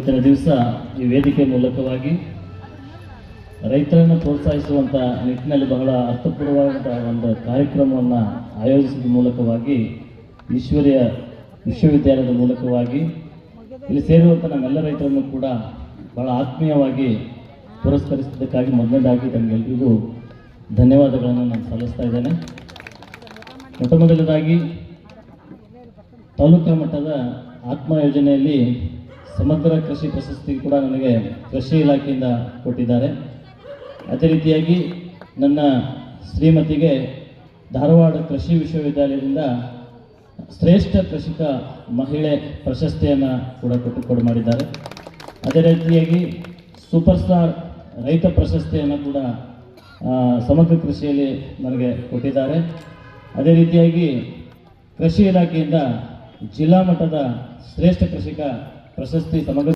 ಇವತ್ತಿನ ದಿವಸ ಈ ವೇದಿಕೆ ಮೂಲಕವಾಗಿ ರೈತರನ್ನು ಪ್ರೋತ್ಸಾಹಿಸುವಂಥ ನಿಟ್ಟಿನಲ್ಲಿ ಬಹಳ ಅರ್ಥಪೂರ್ಣವಾದಂಥ ಒಂದು ಕಾರ್ಯಕ್ರಮವನ್ನು ಆಯೋಜಿಸಿದ ಮೂಲಕವಾಗಿ ಈಶ್ವರ್ಯ ವಿಶ್ವವಿದ್ಯಾಲಯದ ಮೂಲಕವಾಗಿ ಇಲ್ಲಿ ಸೇರುವಂಥ ನಮ್ಮೆಲ್ಲ ರೈತರನ್ನು ಕೂಡ ಬಹಳ ಆತ್ಮೀಯವಾಗಿ ಪುರಸ್ಕರಿಸಿದ್ದಕ್ಕಾಗಿ ಮೊದಲನೇದಾಗಿ ತಮಗೆಲ್ಲರಿಗೂ ಧನ್ಯವಾದಗಳನ್ನು ನಾನು ಸಲ್ಲಿಸ್ತಾ ಇದ್ದೇನೆ. ಮೊದಲನೇದಾಗಿ ತಾಲೂಕಾ ಮಟ್ಟದ ಆತ್ಮ ಯೋಜನೆಯಲ್ಲಿ ಸಮಗ್ರ ಕೃಷಿ ಪ್ರಶಸ್ತಿ ಕೂಡ ನನಗೆ ಕೃಷಿ ಇಲಾಖೆಯಿಂದ ಕೊಟ್ಟಿದ್ದಾರೆ. ಅದೇ ರೀತಿಯಾಗಿ ನನ್ನ ಶ್ರೀಮತಿಗೆ ಧಾರವಾಡ ಕೃಷಿ ವಿಶ್ವವಿದ್ಯಾಲಯದಿಂದ ಶ್ರೇಷ್ಠ ಕೃಷಿಕ ಮಹಿಳೆ ಪ್ರಶಸ್ತಿಯನ್ನು ಕೂಡ ಕೊಡು ಮಾಡಿದ್ದಾರೆ. ಅದೇ ರೀತಿಯಾಗಿ ಸೂಪರ್ ಸ್ಟಾರ್ ರೈತ ಪ್ರಶಸ್ತಿಯನ್ನು ಕೂಡ ಸಮಗ್ರ ಕೃಷಿಯಲ್ಲಿ ನನಗೆ ಕೊಟ್ಟಿದ್ದಾರೆ. ಅದೇ ರೀತಿಯಾಗಿ ಕೃಷಿ ಇಲಾಖೆಯಿಂದ ಜಿಲ್ಲಾ ಮಟ್ಟದ ಶ್ರೇಷ್ಠ ಕೃಷಿಕ ಪ್ರಶಸ್ತಿ ಸಮಗ್ರ